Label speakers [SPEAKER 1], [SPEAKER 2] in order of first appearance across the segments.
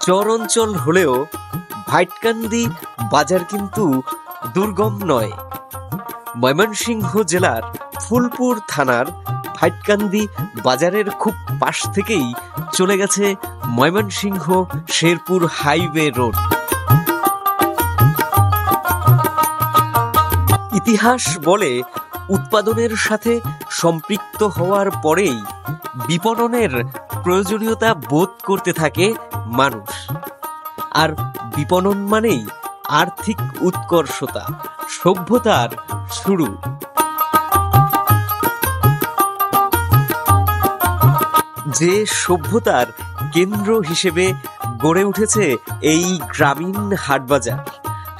[SPEAKER 1] চর অঞ্চল হলেও ভাইটকান্দি বাজার কিন্তু দুর্গম নয়। ময়মনসিংহ জেলার ফুলপুর থানার ভাইটকান্দি বাজারের খুব পাশ থেকেই চলে গেছে ময়মনসিংহ শেরপুর হাইওয়ে রোড। ইতিহাস বলে উৎপাদনের সাথে সম্পৃক্ত হওয়ার পরেই বিপণনের প্রয়োজনীয়তা বোধ করতে থাকে মানুষ। আর বিপণন মানেই আর্থিক উৎকর্ষতা, সভ্যতার শুরু। যে সভ্যতার কেন্দ্র হিসেবে গড়ে উঠেছে এই গ্রামীণ হাটবাজার,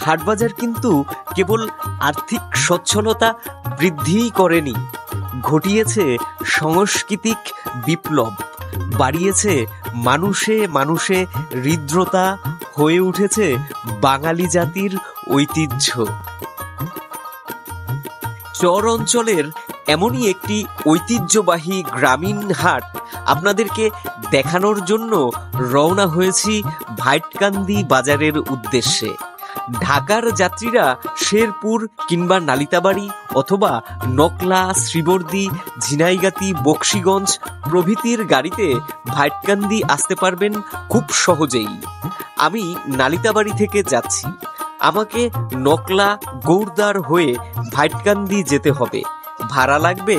[SPEAKER 1] হাটবাজার কিন্তু কেবল আর্থিক সচ্ছলতা বৃদ্ধিই করেনি, ঘটিয়েছে সাংস্কৃতিক বিপ্লব, বাড়িয়েছে মানুষে মানুষে হৃদ্রতা, হয়ে উঠেছে বাঙালি জাতির ঐতিহ্য। চর অঞ্চলের এমনই একটি ঐতিহ্যবাহী গ্রামীণ হাট আপনাদেরকে দেখানোর জন্য রওনা হয়েছি ভাইটকান্দি বাজারের উদ্দেশ্যে। ঢাকার যাত্রীরা শেরপুর কিংবা নালিতাবাড়ি অথবা নকলা, শ্রীবর্দী, ঝিনাইগাতি, বক্সিগঞ্জ প্রভৃতির গাড়িতে ভাইটকান্দি আসতে পারবেন খুব সহজেই। আমি নালিতাবাড়ি থেকে যাচ্ছি, আমাকে নকলা গৌরদার হয়ে ভাইটকান্দি যেতে হবে। ভাড়া লাগবে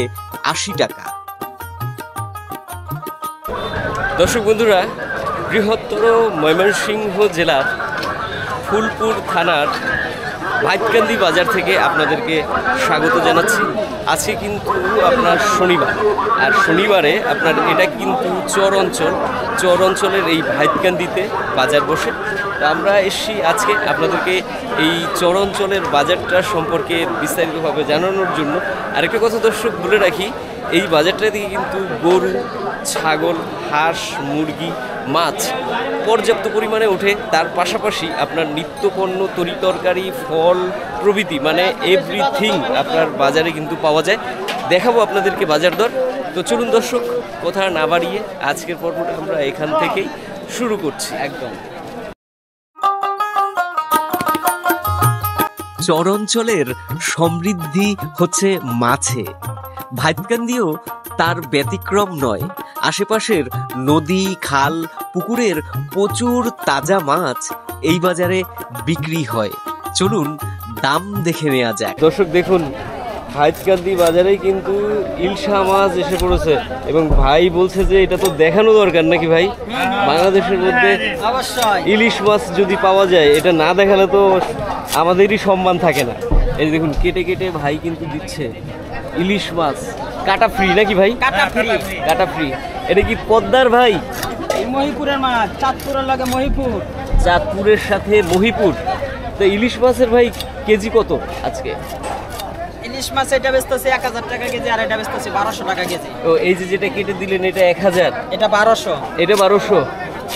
[SPEAKER 1] ৮০ টাকা। দর্শক বন্ধুরা, বৃহত্তর ময়মনসিংহ জেলার ফুলপুর থানার ভাইটকান্দি বাজার থেকে আপনাদেরকে স্বাগত জানাচ্ছি। আজকে কিন্তু আপনার শনিবার, আর শনিবারে আপনার এটা কিন্তু চর অঞ্চলের এই ভাইটকান্দিতে বাজার বসে। তো আমরা এসছি আজকে আপনাদেরকে এই চর অঞ্চলের বাজারটা সম্পর্কে বিস্তারিতভাবে জানানোর জন্য। আরেকটা কথা দর্শক বলে রাখি, এই বাজারটা থেকে কিন্তু গরু, ছাগল, হাঁস, মুরগি, মাছ পর্যাপ্ত পরিমাণে ওঠে। তার পাশাপাশি আপনার নিত্যপণ্য, তরিতরকারি, ফল প্রভৃতি মানে এভরিথিং আপনার বাজারে কিন্তু পাওয়া যায়। দেখাবো আপনাদেরকে বাজার দর। তো চলুন দর্শক, কথা না বাড়িয়ে আজকের পর্বটা আমরা এখান থেকেই শুরু করছি। একদম চর অঞ্চলের সমৃদ্ধি হচ্ছে মাছে, ভাইটকান্দিও তার ব্যতিক্রম নয়। আশেপাশের নদী, খাল, পুকুরের প্রচুর তাজা মাছ এই বাজারে বিক্রি হয়। চলুন দাম দেখে নেওয়া যাক। দর্শক দেখুন, ভাইটকান্দি বাজারেই কিন্তু ইলশা মাছ এসে পড়েছে এবং ভাই বলছে যে এটা তো দেখানো দরকার নাকি ভাই? বাংলাদেশের মধ্যে ইলিশ মাছ যদি পাওয়া যায়, এটা না দেখালে তো আমাদেরই সম্মান থাকে না। এই দেখুন, কেটে কেটে ভাই কিন্তু দিচ্ছে ইলিশ মাছ। কাটা ফ্রি নাকি ভাই? কাটা ফ্রি। এটা কি পদ্মার ভাই?
[SPEAKER 2] মহিপুরের মাছ, চাঁদপুরের লাগে মহিপুর,
[SPEAKER 1] চাঁদপুরের সাথে মহিপুর। তো ইলিশ মাছের ভাই কেজি কত আজকে?
[SPEAKER 2] ইলিশ মাছ এটা বেচতেছে ১০০০ টাকা কেজি, আর এটা বেচতেছে ১২০০ টাকা কেজি।
[SPEAKER 1] ও, এই যে যেটা কেটে দিলেন এটা ১০০০,
[SPEAKER 2] এটা ১২০০।
[SPEAKER 1] এটা ১২০০,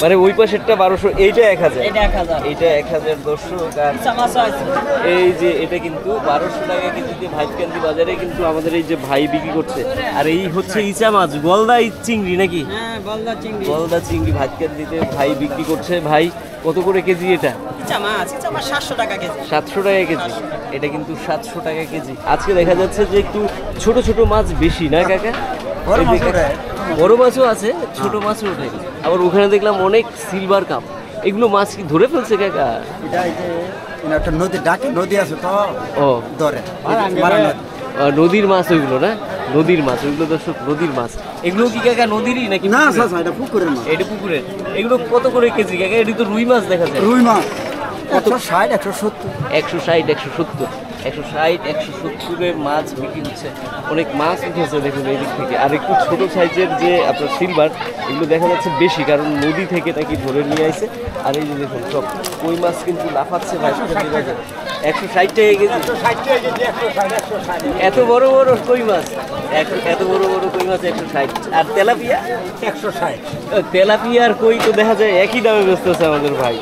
[SPEAKER 1] মানে ওই পাশেরটা ১২০০, এইটা ১০০০,
[SPEAKER 2] এটা ১০০০,
[SPEAKER 1] এইটা ১০০০ দর্শক। আর এই যে এটা কিন্তু ১২০০ টাকা কেজিতে ভাইটকান্দি বাজারে কিন্তু আমাদের এই যে ভাই বিক্রি করছে। আর এই হচ্ছে ইচা মাছ, গলদা চিংড়ি নাকি?
[SPEAKER 2] হ্যাঁ, গলদা চিংড়ি।
[SPEAKER 1] গলদা চিংড়ি ভাইটকান্দিতে ভাই বিক্রি করছে। ভাই কত করে কেজি এটা?
[SPEAKER 2] ইচা মাছ ৭০০ টাকা কেজি।
[SPEAKER 1] ৭০০ টাকা কেজি, এটা কিন্তু ৭০০ টাকা কেজি। আজকে দেখা যাচ্ছে যে একটু ছোট ছোট মাছ বেশি না কাকা? বড় মাছও আছে, ছোট মাছও ওঠে। আবার ওখানে দেখলাম অনেক সিলভার কাপ। এগুলো মাছ কি ধরে ফেলছে কাকা?
[SPEAKER 3] একটা নদী ডাকে, নদী আছে তো,
[SPEAKER 1] ও
[SPEAKER 3] ধরে
[SPEAKER 1] নদীর মাছ ওইগুলো না? নদীর মাছ ওইগুলো দর্শক, নদীর মাছ। এগুলো কি কাকা নদীরই নাকি?
[SPEAKER 3] না, এটা পুকুরের মাছ।
[SPEAKER 1] এটা পুকুরের। এগুলো কত করে কেজি কাকা? এটি তো রুই মাছ দেখা যায়।
[SPEAKER 3] রুই মাছ ১৬০, ১৭০।
[SPEAKER 1] ১৬০, ১৭০, ১৬০, ১৭০ মাছ বিক্রি হচ্ছে। অনেক মাছ উঠেছে দেখুন এই দিক থেকে। আর একটু ছোট সাইজের যে আপনার সিলভার, এগুলো দেখা যাচ্ছে বেশি, কারণ নদী থেকে নাকি ধরে নিয়ে আসে। আর এই যে দেখুন সব কই মাছ কিন্তু লাফাচ্ছে ভাই। ১৬০ টাকা কেজি। এত বড় বড় কই মাছ, এত বড় বড় কই মাছ ১৬০। আর তেলাপিয়া
[SPEAKER 3] ১৬০।
[SPEAKER 1] তেলাপিয়া আর কই তো দেখা যায় একই দামে বেচতেছে আমাদের ভাই।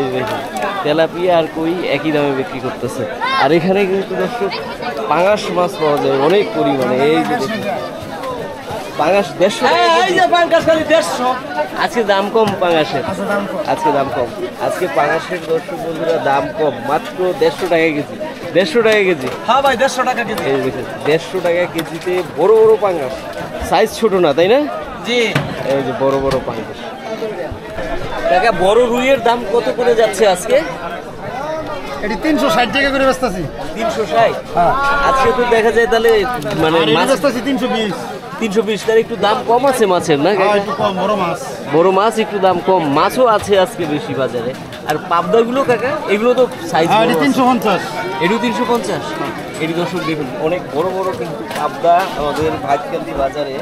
[SPEAKER 1] এই দেখুন, তেলাপিয়া আর কই একই দামে বিক্রি করতেছে। আর এখানে কিন্তু দর্শক পাঙাশ মাছ পাওয়া যায় অনেক পরিমাণে। এই যে দেখুন পাঙাশ 150 টাকা
[SPEAKER 2] এই
[SPEAKER 1] কেজি।
[SPEAKER 2] যে পাঙ্কাশ খালি 150।
[SPEAKER 1] আজকে দাম কম পাঙাশের, আজকে দাম কম, আজকে পাঙাশের দর্শক বন্ধুরা দাম কম, মাত্র 150 টাকা কেজি, 150 টাকা কেজি।
[SPEAKER 2] হ্যাঁ ভাই 150 টাকা কেজি।
[SPEAKER 1] এই দেখেন 150 টাকা কেজিতে বড় বড় পাঙাশ, সাইজ ছোট না তাই না?
[SPEAKER 2] জি
[SPEAKER 1] এই যে বড় বড় পাঙাশ। কাকা বড় রুইয়ের দাম কত করে যাচ্ছে আজকে?
[SPEAKER 3] এটি 360 টাকা করে বেচতাছি।
[SPEAKER 1] 360।
[SPEAKER 3] হ্যাঁ।
[SPEAKER 1] আজকে তো দেখা যায় তাহলে মানে মাছ
[SPEAKER 3] বেচতাছি 320।
[SPEAKER 1] 320, তার একটু দাম কম আছে মাছের না কাকা?
[SPEAKER 3] একটু কম বড় মাছ।
[SPEAKER 1] বড় মাছ একটু দাম কম, মাছও আছে আজকে বেশি বাজারে। আর পাবদাগুলো কাকা এগুলো তো সাইজ
[SPEAKER 3] হ্যাঁ, এটি 350।
[SPEAKER 1] এটিও 350। এটি দর্শক দেখুন অনেক বড় বড় কিন্তু পাবদা আমাদের ভাইতকান্দি বাজারে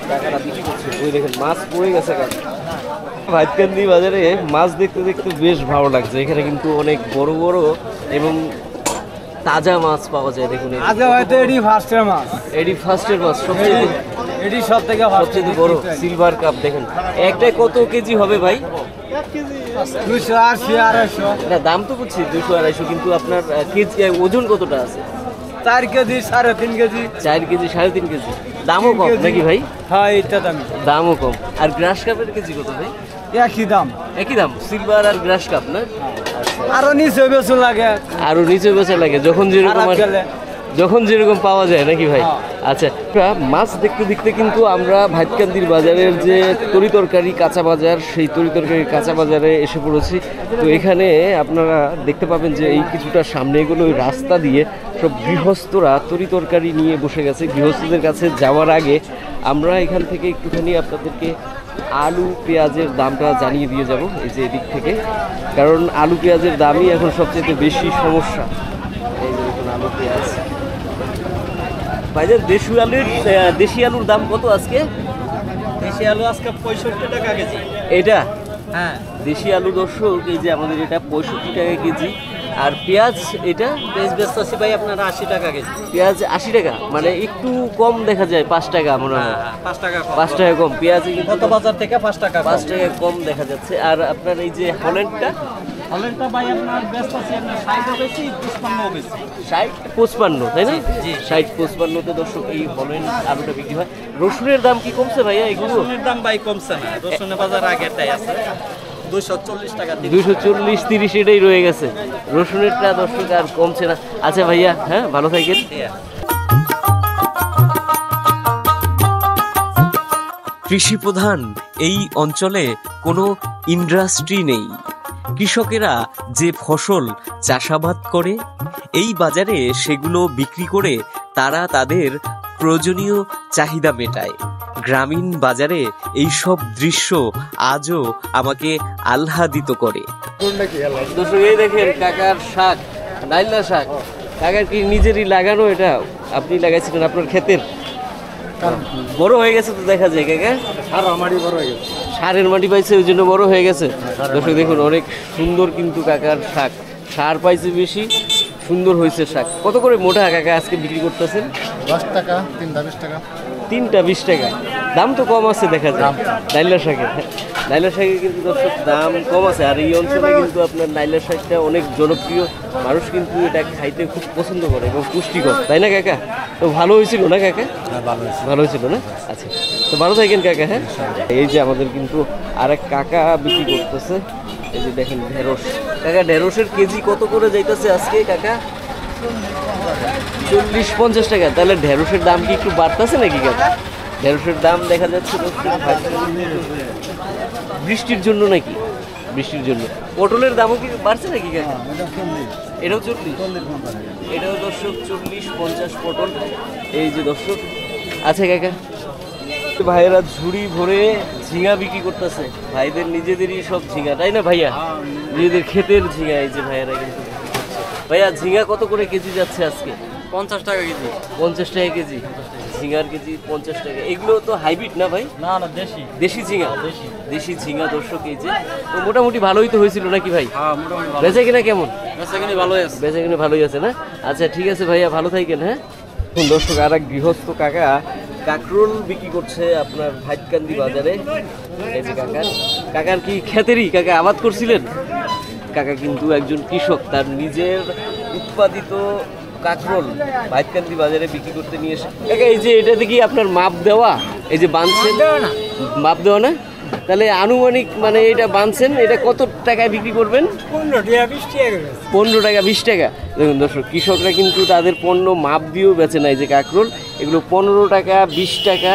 [SPEAKER 1] কাকারা বিক্রি করছে। ওই দেখেন মাছ পড়ে গেছে কাকা। ভাইতকান্দি বাজারে মাছ দেখতে দেখতে বেশ ভালো লাগছে। এখানে কিন্তু অনেক বড় বড় এবং তাজা মাছ পাওয়া যায়। দেখুন এই যে।
[SPEAKER 2] আজকে হয়তো এডি ফার্স্টের মাছ।
[SPEAKER 1] এটি ফার্স্টের মাছ, সবচেয়ে
[SPEAKER 2] এডি সব থেকে
[SPEAKER 1] সবচেয়ে বড় সিলভার কাপ। দেখেন একটাই কত কেজি হবে ভাই?
[SPEAKER 2] 280 250
[SPEAKER 1] না দাম তো বুঝছি 200 250, কিন্তু আপনার কেজি ওজন কতটা আছে?
[SPEAKER 2] 4 কেজি 3.5 কেজি।
[SPEAKER 1] 4 KG 3.5 KG. দামও কম নাকি ভাই?
[SPEAKER 2] হ্যাঁ এটা দামি।
[SPEAKER 1] দামও কম। আর গ্রাস কাপের কেজি কত ভাই?
[SPEAKER 2] একই দাম।
[SPEAKER 1] একই দাম, সিলভার আর গ্রাস কাপ না?
[SPEAKER 2] আরো নিচে বেশি লাগে।
[SPEAKER 1] আরো নিচে বেচা লাগে যখন যেরকম
[SPEAKER 2] খারাপ গেলে।
[SPEAKER 1] যখন যেরকম পাওয়া যায় নাকি ভাই?
[SPEAKER 2] হ্যাঁ।
[SPEAKER 1] আচ্ছা মাছ দেখতে দেখতে কিন্তু আমরা ভাইতকান্দির বাজারের যে তরিতরকারি কাঁচা বাজার, সেই তরিতরকারি কাঁচা বাজারে এসে পড়েছি। তো এখানে আপনারা দেখতে পাবেন যে এই কিছুটা সামনে এগুলো ওই রাস্তা দিয়ে সব গৃহস্থরা তরিতরকারি নিয়ে বসে গেছে। গৃহস্থদের কাছে যাওয়ার আগে আমরা এখান থেকে একটুখানি আপনাদেরকে আলু পেঁয়াজের দামটা জানিয়ে দিয়ে যাব এই যে এদিক থেকে, কারণ আলু পেঁয়াজের দামই এখন সবচেয়ে বেশি সমস্যা। এই যে দেখুন আলু পেঁয়াজ। ভাইজান দেশি আলুর দাম কত আজকে?
[SPEAKER 2] দেশি আলু আজকে 65 টাকা কেজি।
[SPEAKER 1] এটা
[SPEAKER 2] হ্যাঁ
[SPEAKER 1] দেশি আলু দর্শক, এই যে আমাদের এটা 65 টাকা কেজি। আর পেঁয়াজ এটা
[SPEAKER 2] পেঁয়াজ বেচতেছি ভাই আপনার 80 টাকা কেজি।
[SPEAKER 1] পেঁয়াজ 80 টাকা, মানে একটু কম দেখা যায়, 5 টাকা মনে হয়।
[SPEAKER 2] 5 টাকা কম।
[SPEAKER 1] 5 টাকা কম পেঁয়াজ,
[SPEAKER 2] গত বাজার থেকে 5 টাকা
[SPEAKER 1] 5 টাকা কম দেখা যাচ্ছে। আর আপনার এই যে হল্যান্ডটা
[SPEAKER 2] হলেনটা ভাই আপনার বেচতেছি আপনার 60 বেশি 55 বেশি।
[SPEAKER 1] 60-55 তাই না?
[SPEAKER 2] জি।
[SPEAKER 1] 60-55 দর্শক এই হল্যান্ড আলুটা বিক্রি হয়। রসুনের দাম কি কমছে ভাইয়া এগুলো?
[SPEAKER 2] রসুনের দাম ভাই কমছে না, রসুনের বাজার আগেরটাই আছে 240 টাকা।
[SPEAKER 1] 240-30 এটাই রয়ে গেছে। রসুনেরটা দর্শক আর কমছে না। আচ্ছা ভাইয়া, হ্যাঁ ভালো থাকেন। কৃষি প্রধান এই অঞ্চলে কোনো ইন্ডাস্ট্রি নেই। কৃষকেরা যে ফসল চাষাবাদ করে এই বাজারে সেগুলো বিক্রি করে তারা তাদের প্রয়োজনীয় চাহিদা মেটায়। গ্রামীণ বাজারে এই সব দৃশ্য আজও আমাকে আহ্লাদিত করে। দর্শক এই দেখেন কাকার শাক, নাইলা শাক। কাকার কি নিজেরই লাগানো? এটা আপনি লাগাইছিলেন আপনার ক্ষেতের? বড় হয়ে গেছে তো দেখা যায় কাকা।
[SPEAKER 3] আর আমারই বড় হয়ে গেছে।
[SPEAKER 1] সারের মাটি পাইছে ওই জন্য বড় হয়ে গেছে। দর্শক দেখুন অনেক সুন্দর কিন্তু কাকার শাক, সার পাইছে বেশি, সুন্দর হয়েছে শাক। কত করে মোটা কাকা আজকে বিক্রি করতেছেন?
[SPEAKER 3] 10 টাকা, 3টা 20 টাকা।
[SPEAKER 1] 3টা 20 টাকা। দাম তো কম আছে দেখা যায় নাইলা শাকের। নাইলা শাকের কিন্তু দর্শক দাম কম আছে। আর এই অঞ্চলে কিন্তু আপনার নাইলা শাকটা অনেক জনপ্রিয়, মানুষ কিন্তু এটা খাইতে খুব পছন্দ করে এবং পুষ্টিকর, তাই না কাকা? তো ভালো হয়েছিল না কাকা? ভালো হয়েছিল না? আচ্ছা, তো ভালো থাকেন কাকা। হ্যাঁ, এই যে আমাদের কিন্তু আরেক কাকা বিক্রি করতেছে। এই যে দেখেন ঢেঁড়স। কাকা ঢেঁড়সের কেজি কত করে যাইতেছে আজকে কাকা? 40-50 টাকা। তাহলে ঢেঁড়সের দাম কি একটু বাড়তেছে নাকি কাকা? ঢেঁড়সের দাম দেখা যাচ্ছে বৃষ্টির জন্য নাকি? বৃষ্টির জন্য। পটলের দামও কি বাড়ছে নাকি কাকা? এটাও 40। এটাও দর্শক 40-50 পটল। এই যে দর্শক আছে কাকা। ভাইয়েরা ঝুড়ি ভরে ঝিঙা বিক্রি করতেছে। ভাইদের নিজেদেরই সব ঝিঙা, তাই না ভাইয়া? নিজেদের ক্ষেতের ঝিঙা। এই যে ভাইয়েরা কিন্তু ভাইয়া ঝিঙা কত করে কেজি যাচ্ছে আজকে?
[SPEAKER 2] 50 টাকা কেজি।
[SPEAKER 1] 50 টাকা কেজি ঝিঙার কেজি 50 টাকা। এগুলো তো হাইব্রিড না ভাই?
[SPEAKER 2] না না দেশি।
[SPEAKER 1] দেশি ঝিঙা।
[SPEAKER 2] দেশি।
[SPEAKER 1] দেশি ঝিঙা দর্শক এই যে। তো মোটামুটি ভালোই তো হয়েছিল নাকি ভাই?
[SPEAKER 2] হ্যাঁ মোটামুটি ভালো।
[SPEAKER 1] বেচা কিনা কেমন?
[SPEAKER 2] বেচা কিনে ভালোই আছে।
[SPEAKER 1] বেচা কিনা ভালোই আছে না? আচ্ছা ঠিক আছে ভাইয়া, ভালো থাকেন। হ্যাঁ, দর্শক আর এক গৃহস্থ কাকা কাকরোল বিক্রি করছে আপনার ভাইতকান্দি বাজারে। এই যে কাকার কি ক্ষেতেরই কাকা আবাদ করছিলেন? কাকা কিন্তু একজন কৃষক, তার নিজের উৎপাদিত কাকরোল ভাইতকান্দি বাজারে বিক্রি করতে নিয়ে এসে। কাকা এই যে এটা কি আপনার মাপ দেওয়া? এই যে বাঁধছেন, মাপ দেওয়া না, তাহলে আনুমানিক মানে এটা বাঁধছেন, এটা কত টাকায় বিক্রি করবেন? 15 টাকা 20 টাকা। দেখুন দর্শক, কৃষকরা কিন্তু তাদের পণ্য মাপ দিয়েও বেচে নাই, যে কাঁকরোল এগুলো 15 টাকা 20 টাকা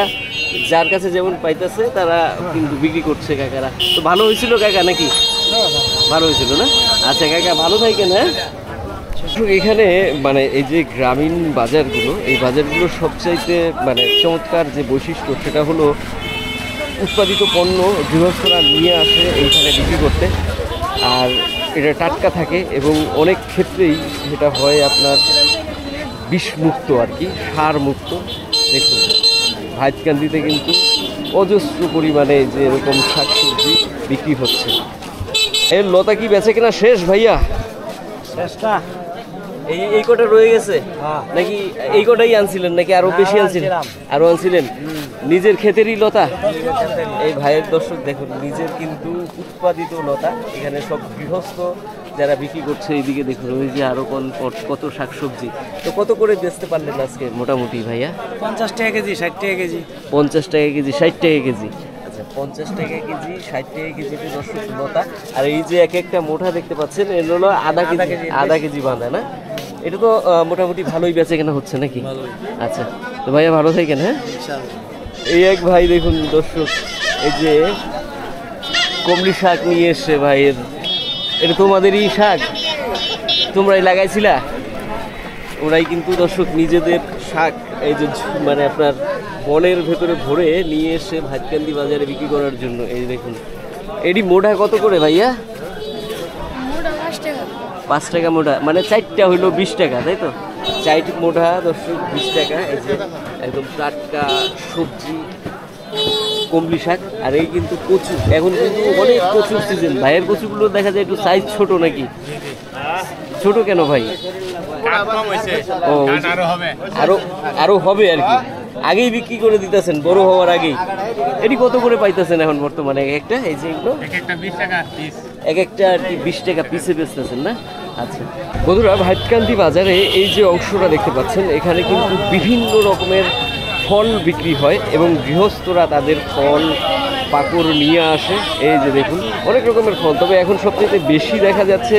[SPEAKER 1] যার কাছে যেমন পাইতেছে তারা কিন্তু বিক্রি করছে কাকারা। তো ভালো হয়েছিল কাকা নাকি? ভালো হয়েছিল না? আচ্ছা কাকা, ভালো থাকেন। হ্যাঁ, এখানে মানে এই যে গ্রামীণ বাজারগুলো, এই বাজারগুলো সবচাইতে মানে চমৎকার যে বৈশিষ্ট্য সেটা হলো উৎপাদিত পণ্য গৃহস্থরা নিয়ে আসে এইখানে বিক্রি করতে, আর এটা টাটকা থাকে এবং অনেক ক্ষেত্রেই সেটা হয় আপনার বিষমুক্ত আর কি, সার মুক্ত। দেখুন ভাইতকান্দিতে কিন্তু অজস্র পরিমাণে যে এরকম শাকসবজি বিক্রি হচ্ছে। এর লতা কি বেচে কিনা শেষ ভাইয়া?
[SPEAKER 2] চেষ্টা
[SPEAKER 1] এই কটা রয়ে গেছে নাকি? এই কটাই আনছিলেন নাকি আরো বেশি আনছিলেন? আরো আনছিলেন? নিজের ক্ষেতেরই লতা? এই ভাইয়ের দর্শক দেখুন, নিজের কিন্তু উৎপাদিত লতা, এখানে সব গৃহস্থ যারা বিক্রি করছে। এইদিকে দেখুন ওই যে আরো কত শাকসবজি। তো কত করে বেচতে পারলেন আজকে মোটামুটি ভাইয়া?
[SPEAKER 2] 50 টাকা কেজি, 60 টাকা কেজি।
[SPEAKER 1] 50 টাকা কেজি, 60 টাকা কেজি। আচ্ছা, 50 টাকা কেজি, 60 টাকা কেজিতে দর্শক লতা। আর এই যে এক একটা মোটা দেখতে পাচ্ছেন, এর হলো আধা কেজি বাঁধা না? এটা তো মোটামুটি ভালোই বেচে কেনা হচ্ছে নাকি? আচ্ছা, তো ভাইয়া ভালো থাকেন। হ্যাঁ, এই এক ভাই দেখুন দর্শক, এই যে কমলি শাক নিয়ে এসছে ভাইয়ের। এটা তোমাদেরই শাক, তোমরাই লাগাইছিলা? ওরাই কিন্তু দর্শক নিজেদের শাক এই যে মানে আপনার বনের ভেতরে ভরে নিয়ে এসে ভাইতকান্দি বাজারে বিক্রি করার জন্য। এই দেখুন, এটি মোটা কত করে ভাইয়া? 5 টাকা মোটা, মানে 4টা হইলো 20 টাকা, তাই তো? 4 মোটা দর্শক 20 টাকা। এই যে একদম টাটকা সবজি কমলি শাক। আর এই কিন্তু কচু, এখন কিন্তু অনেক কচুর সিজন। ভাইয়ের কচুগুলো দেখা যায় একটু সাইজ ছোট নাকি? ছোট কেন ভাই? ও, আরো হবে আর কি, আগেই বিক্রি করে দিতেছেন বড় হওয়ার আগেই। এটি কত করে পাইতেছেন এখন বর্তমানে এক একটা? এই যে এগুলো এক একটা 20 টাকা পিস, এক একটা আর কি 20 টাকা পিসে বেচতেছেন না? আচ্ছা বন্ধুরা, ভাইতকান্দি বাজারে এই যে অংশটা দেখতে পাচ্ছেন, এখানে কিন্তু বিভিন্ন রকমের ফল বিক্রি হয় এবং গৃহস্থরা তাদের ফল পাকড় নিয়ে আসে। এই যে দেখুন অনেক রকমের ফল, তবে এখন সবচেয়ে বেশি দেখা যাচ্ছে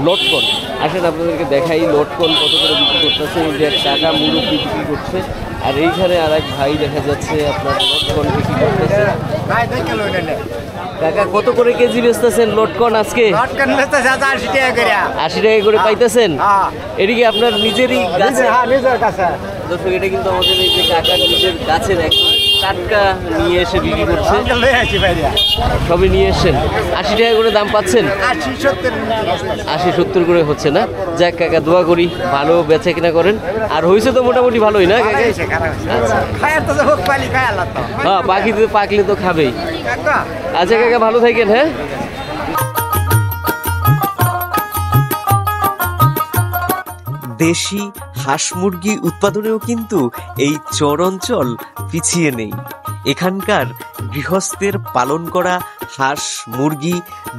[SPEAKER 1] লটকন। আসেন আপনাদেরকে দেখাই লটকন কত করে বিক্রি করতেছে। এই যে এক টাকা মুরব্বি বিক্রি করছে, আর এইখানে আর এক ভাই দেখা যাচ্ছে আপনার লটকন বিক্রি করতেছে। কাকা কত করে কেজি বেচতেছেন লটকন আজকে? 80 টাকা করে পাইতেছেন? এদিকে আপনার নিজেরই গাছে? দর্শক, এটা কিন্তু আমাদের এই যে কাকার নিজের গাছের একদম টাটকা নিয়ে এসে বিক্রি করছে। সবই নিয়ে এসছেন। 80 টাকা করে দাম পাচ্ছেন? 80-70 করে হচ্ছে না? যাক কাকা, দোয়া করি ভালো বেচা কিনা করেন। আর হয়েছে তো মোটামুটি ভালোই না কাকা? হ্যাঁ, পাকলে তো খাবেই। আচ্ছা কাকা, ভালো থাকেন। হ্যাঁ, দেশি হাঁস মুরগি উৎপাদনেও কিন্তু এই চর অঞ্চল পিছিয়ে নেই। এখানকার গৃহস্থের পালন করা হাঁস মুরগি,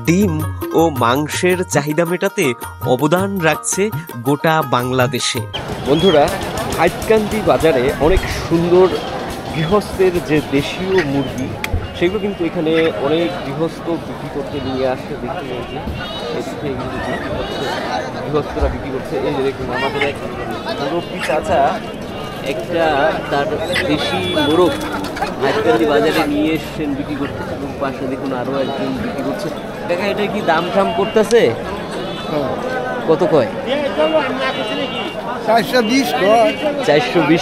[SPEAKER 1] ডিম ও মাংসের চাহিদা মেটাতে অবদান রাখছে গোটা বাংলাদেশে। বন্ধুরা, ভাইতকান্দি বাজারে অনেক সুন্দর গৃহস্থের যে দেশীয় মুরগি, সেগুলো কিন্তু এখানে অনেক গৃহস্থ বিক্রি করতে নিয়ে আসে। দেখতে পেয়েছি এদিকে গৃহস্থরা বিক্রি করছে। এই যে দেখুন, আমাদের এক মুরব্বি চাচা একটা তার দেশি মোরগ ভাইতকান্দি বাজারে নিয়ে এসছেন বিক্রি করতে, এবং পাশে দেখুন আরও একজন বিক্রি করছে। কাকা, এটা কি দাম টাম করতেছে? কত কয়? 420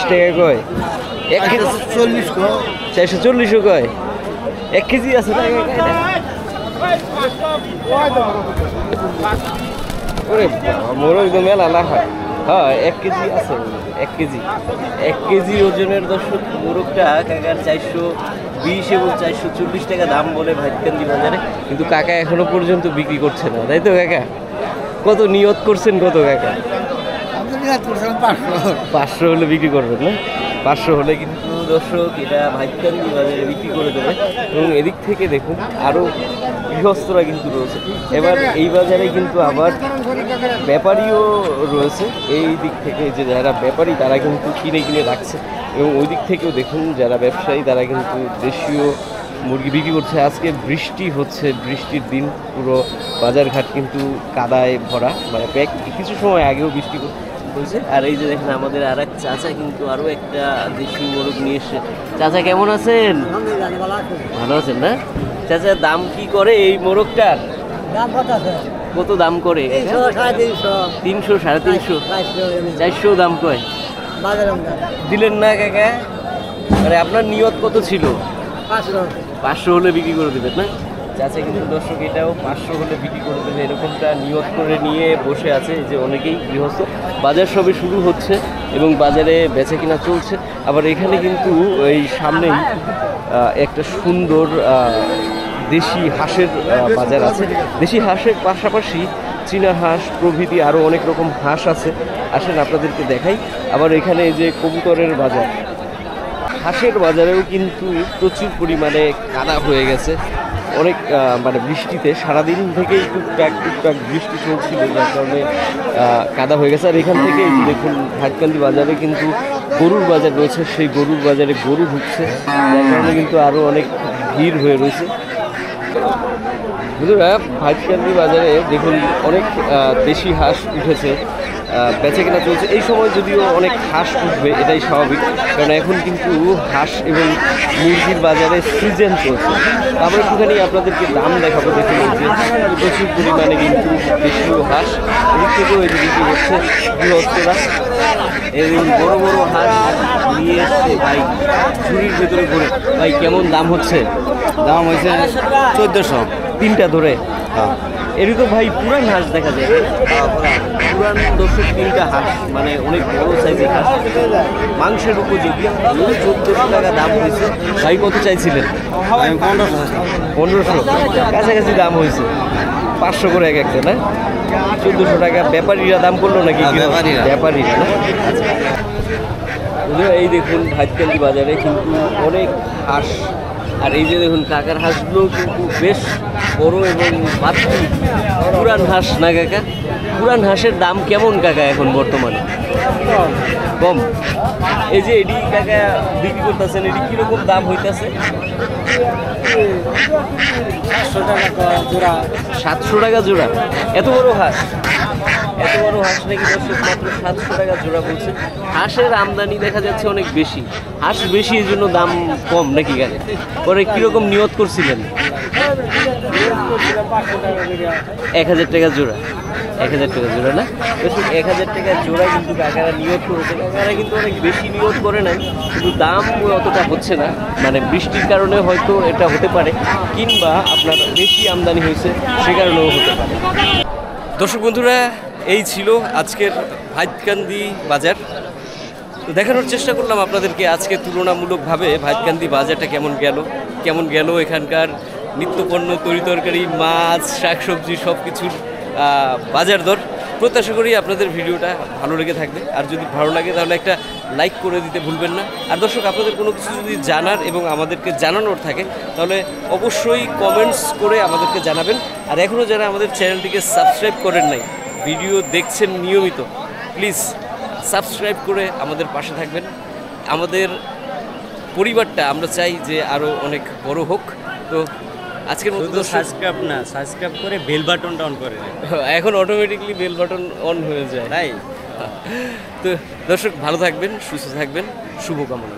[SPEAKER 1] টাকা কয়। 440 কয়। 1 কেজি আছে না? ওরে মোরগ তো মেলা না হয়। হ্যাঁ, 1 কেজি আছে। 1 কেজি ওজনের দর্শক মোরগটা কাকার 420 এবং 440 টাকা দাম বলে ভাইতকান্দি বাজারে। কিন্তু কাকা এখনো পর্যন্ত বিক্রি করছে না, তাই তো কাকা? কত নিয়ত করছেন কত কাকা? 500 হলে বিক্রি করবেন না? 500 হলে কিন্তু দর্শক এটা ভাইকান্দি বাজারে বিক্রি করে দেবে। এবং এদিক থেকে দেখুন আরও গৃহস্থরা কিন্তু রয়েছে। এবার এই বাজারে কিন্তু আবার ব্যাপারীও রয়েছে। এই দিক থেকে যে যারা ব্যাপারী তারা কিন্তু কিনে রাখছে, এবং ওই দিক থেকেও দেখুন যারা ব্যবসায়ী তারা কিন্তু দেশীয় মুরগি বিক্রি করছে। আজকে বৃষ্টি হচ্ছে, বৃষ্টির দিন, পুরো বাজারঘাট কিন্তু কাদায় ভরা, মানে কিছু সময় আগেও বৃষ্টি হয়েছে। আর এই যে দেখেন আমাদের আর এক চাচা কিন্তু আরও একটা দেশি মোরগ নিয়ে এসছে। চাচা কেমন আছেন? ভালো আছেন না? চাচা দাম কি করে এই মোরগটার? কত দাম করে? 300, 350, 400 দাম কয়। দিলেন না কাকা? আরে আপনার নিয়ত কত ছিল? 500 হলে বিক্রি করে দেবেন না? চাচা কিন্তু দর্শক এটাও 500 হলে বিক্রি করে দেবে এরকমটা নিয়ত করে নিয়ে বসে আছে। যে অনেকেই গৃহস্থ, বাজার সবে শুরু হচ্ছে এবং বাজারে বেচা কিনা চলছে। আবার এখানে কিন্তু এই সামনেই একটা সুন্দর দেশি হাঁসের বাজার আছে। দেশি হাঁসের পাশাপাশি চীনা হাঁস প্রভৃতি আরও অনেক রকম হাঁস আছে। আসেন আপনাদেরকে দেখাই। আবার এখানে এই যে কবুতরের বাজার, হাঁসের বাজারেও কিন্তু প্রচুর পরিমাণে কাদা হয়ে গেছে। অনেক মানে বৃষ্টিতে সারাদিন থেকেই টুকটাক বৃষ্টি চলছিল, যার কারণে কাদা হয়ে গেছে। আর এখান থেকে দেখুন ভাইকান্দি বাজারে কিন্তু গরুর বাজার রয়েছে, সেই গরুর বাজারে গরু ঢুকছে, যার কারণে কিন্তু আরও অনেক ভিড় হয়ে রয়েছে। বন্ধুরা ভাইকান্দি বাজারে দেখুন অনেক দেশি হাঁস উঠেছে, বেচা কেনা চলছে। এই সময় যদিও অনেক হাঁস উঠবে, এটাই স্বাভাবিক, কারণ এখন কিন্তু হাঁস এবং মুরগির বাজারে সিজন চলছে। আমরা একটুখানি আপনাদেরকে দাম দেখাবো। দেখুন যে প্রচুর পরিমাণে কিন্তু দেশীয় হাঁস, এদিক থেকেও এই বিক্রি করছে গৃহস্থরা। এবং বড় বড় হাঁস নিয়ে এসছে ভাই ঝুড়ির ভেতরে ঘুরে। ভাই কেমন দাম হচ্ছে?
[SPEAKER 3] দাম হয়েছে 1400।
[SPEAKER 1] 3টা ধরে। এরই তো ভাই পুরান হাঁস দেখা যায়, পুরান 3টা হাঁস, মানে অনেক বড় সাইজের হাঁস, মাংসের উপযোগী। 1400 টাকা দাম হয়েছে। ভাই কত চাইছিলেন?
[SPEAKER 3] আমি
[SPEAKER 1] 1500, কাছাকাছি দাম হয়েছে। 500 করে এক একটা না? 1400 টাকা। ব্যাপারীরা দাম করলো নাকি? ব্যাপারীরা না? আচ্ছা। এই দেখুন ভাইকান্দি বাজারে কিন্তু অনেক হাঁস। আর এই যে দেখুন কাকার হাঁসগুলো কিন্তু বেশ বড় এবং বাচ্চা। পুরান হাঁস না কাকা? পুরান হাঁসের দাম কেমন কাকা এখন বর্তমানে? কম। এই যে এটি কাকা বিক্রি করতেছেন, এটি কিরকম দাম হইতেছে? 700 টাকা জোড়া। এত বড় হাঁস, এত বড় হাঁস নাকি দর্শক মাত্র 700 টাকা জোড়া বলছে। হাঁসের আমদানি দেখা যাচ্ছে অনেক বেশি, হাঁস বেশি, এই জন্য দাম কম নাকি গাড়ি? পরে কীরকম নিয়ত করছিলেন? 1000 টাকা জোড়া। 1000 টাকা জোড়া না দর্শক? 1000 টাকা জোড়া কিন্তু কাকারা নিয়ত করেছে। কাকারা কিন্তু অনেক বেশি নিয়ত করে নাই, কিন্তু দাম অতটা হচ্ছে না। মানে বৃষ্টির কারণে হয়তো এটা হতে পারে, কিংবা আপনার বেশি আমদানি হয়েছে সে কারণেও হতে পারে। দর্শক বন্ধুরা, এই ছিল আজকের ভাইকান্দি বাজার। তো দেখানোর চেষ্টা করলাম আপনাদেরকে আজকে তুলনামূলকভাবে ভাইকান্দি বাজারটা কেমন গেল এখানকার নিত্যপণ্য, তরিতরকারি, মাছ, শাকসবজি সব কিছুর বাজার দর। প্রত্যাশা করি আপনাদের ভিডিওটা ভালো লেগে থাকবে। আর যদি ভালো লাগে তাহলে একটা লাইক করে দিতে ভুলবেন না। আর দর্শক আপনাদের কোনো কিছু যদি জানার এবং আমাদেরকে জানানোর থাকে তাহলে অবশ্যই কমেন্টস করে আমাদেরকে জানাবেন। আর এখনও যারা আমাদের চ্যানেলটিকে সাবস্ক্রাইব করেন নাই, ভিডিও দেখছেন নিয়মিত, প্লিজ সাবস্ক্রাইব করে আমাদের পাশে থাকবেন। আমাদের পরিবারটা আমরা চাই যে আরও অনেক বড় হোক। তো আজকের মতো
[SPEAKER 4] সাবস্ক্রাইব করে বেল বাটনটা অন করে
[SPEAKER 1] এখন অটোমেটিকলি বেল বাটন অন হয়ে যায়, তাই? তো দর্শক ভালো থাকবেন, সুস্থ থাকবেন, শুভকামনা।